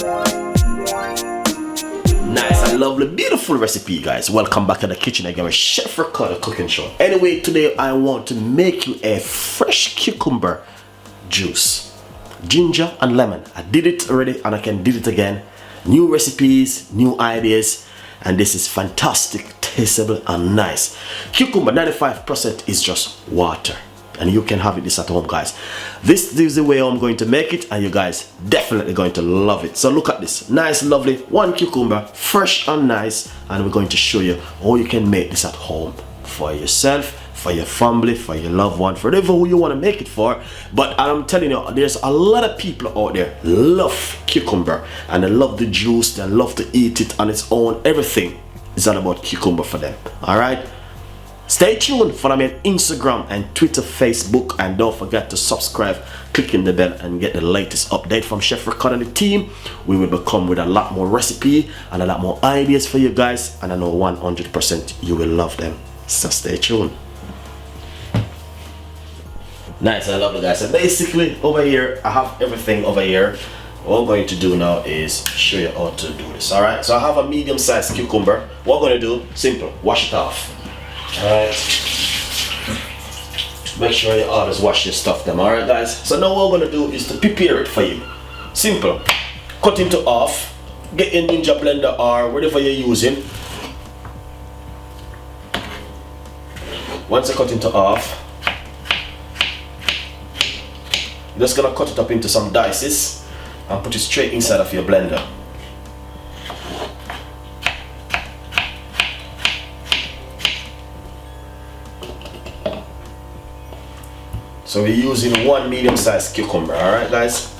Nice and lovely, beautiful recipe, guys. Welcome back to the kitchen again with Chef Ricardo cooking show. Anyway, today I want to make you a fresh cucumber juice, ginger and lemon. I did it already and I can do it again. New recipes, new ideas, and this is fantastic, tasteable and nice. Cucumber 95% is just water, and you can have this at home, guys. This is the way I'm going to make it, and you guys definitely going to love it. So look at this, nice, lovely, one cucumber, fresh and nice, and we're going to show you how you can make this at home for yourself, for your family, for your loved one, for whatever who you want to make it for. But I'm telling you, there's a lot of people out there love cucumber, and they love the juice, they love to eat it on its own. Everything is all about cucumber for them. All right, stay tuned. Follow me on Instagram and Twitter, Facebook, and don't forget to subscribe, clicking the bell, and get the latest update from Chef Ricardo and the team. We will come with a lot more recipe and a lot more ideas for you guys, and I know 100% you will love them. So stay tuned. Nice, I love it, guys. So basically over here I have everything over here. What I'm going to do now is show you how to do this. All right, so I have a medium-sized cucumber. What I'm going to do, simple, wash it off. Alright, make sure you always wash your stuff them. Alright, guys, so now what I'm going to do is to prepare it for you. Simple, cut into half, get your ninja blender or whatever you're using. Once you cut into half, you're just going to cut it up into some dices and put it straight inside of your blender. So we're using one medium-sized cucumber, alright, guys?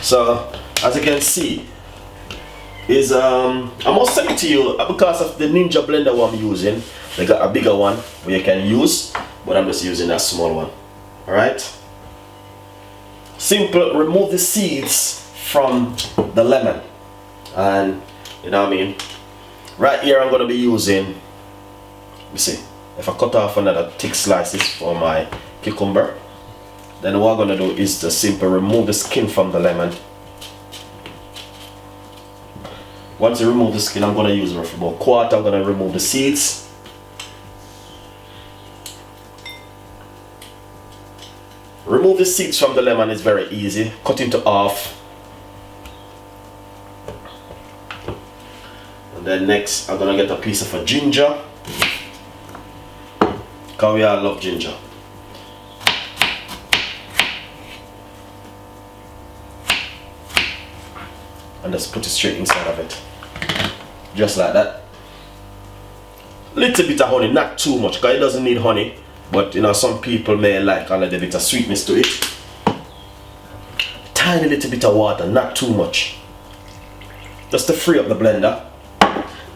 So as you can see, is I must send it to you because of the ninja blender one I'm using. They got a bigger one where you can use, but I'm just using that small one. Alright, simple, remove the seeds from the lemon, and you know what I mean. Right here I'm going to be using, let me see, if I cut off another thick slices for my cucumber, then what I'm going to do is to simply remove the skin from the lemon. Once you remove the skin, I'm going to use roughly about a quarter. I'm going to remove the seeds. Remove the seeds from the lemon is very easy. Cut into half. And then next, I'm going to get a piece of a ginger, because we all love ginger. And just put it straight inside of it, just like that. Little bit of honey, not too much, because it doesn't need honey, but you know, some people may like a little bit of sweetness to it. Tiny little bit of water, not too much, just to free up the blender.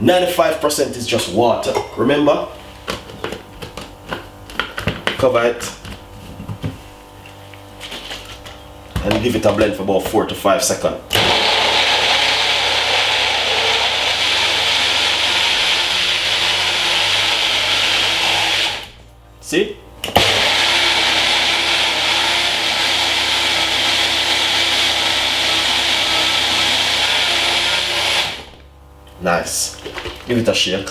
95% is just water, remember. Cover it and give it a blend for about 4 to 5 seconds. See? Nice. Give it a shake.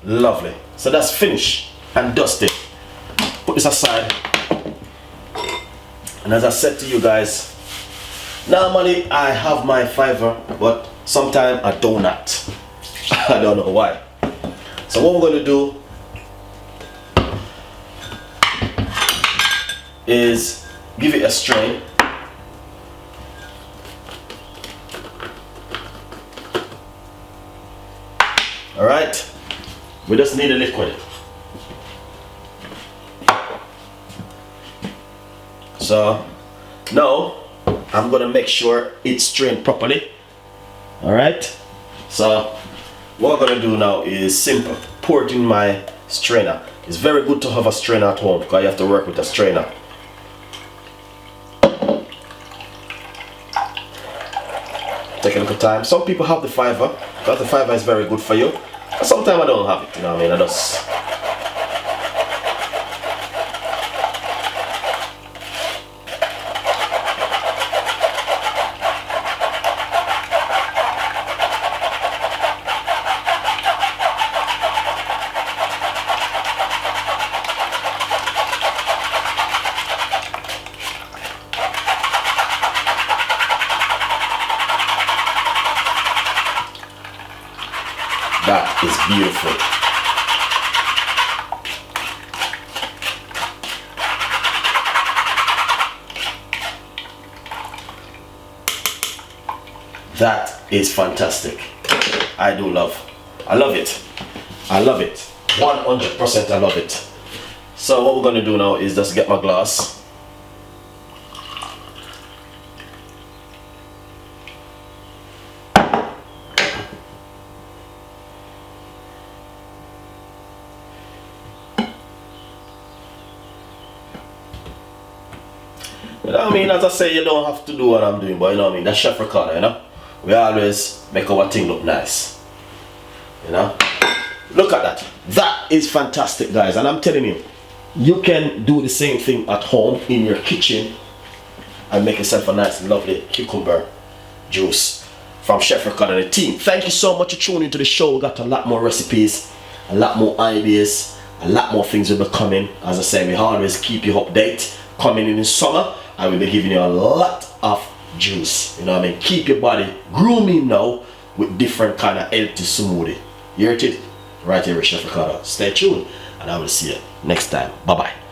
Lovely. So that's finished and dusted. Put this aside, and as I said to you guys, normally I have my fiver, but sometimes I do not. I don't know why. So what we're going to do is give it a strain. Alright, we just need a liquid. So now I'm gonna make sure it's strained properly. All right. So what I'm gonna do now is simple. Pour it in my strainer. It's very good to have a strainer at home because you have to work with a strainer. Take a little time. Some people have the fiver because the fiver is very good for you. But sometimes I don't have it, you know what I mean? I just that is beautiful. That is fantastic. I love it. I love it. 100% I love it. So what we're gonna do now is just get my glass. You know what I mean? As I say, you don't have to do what I'm doing, but you know what I mean? That's Chef Ricardo, you know? We always make our thing look nice. You know? Look at that. That is fantastic, guys. And I'm telling you, you can do the same thing at home in your kitchen and make yourself a nice, lovely cucumber juice from Chef Ricardo and the team. Thank you so much for tuning into the show. We got a lot more recipes, a lot more ideas, a lot more things will be coming. As I say, we always keep you updated. Coming in the summer, I will be giving you a lot of juice. You know what I mean? Keep your body grooming now with different kind of healthy smoothie. You heard it? Right here with Chef Ricardo. Stay tuned and I will see you next time. Bye bye.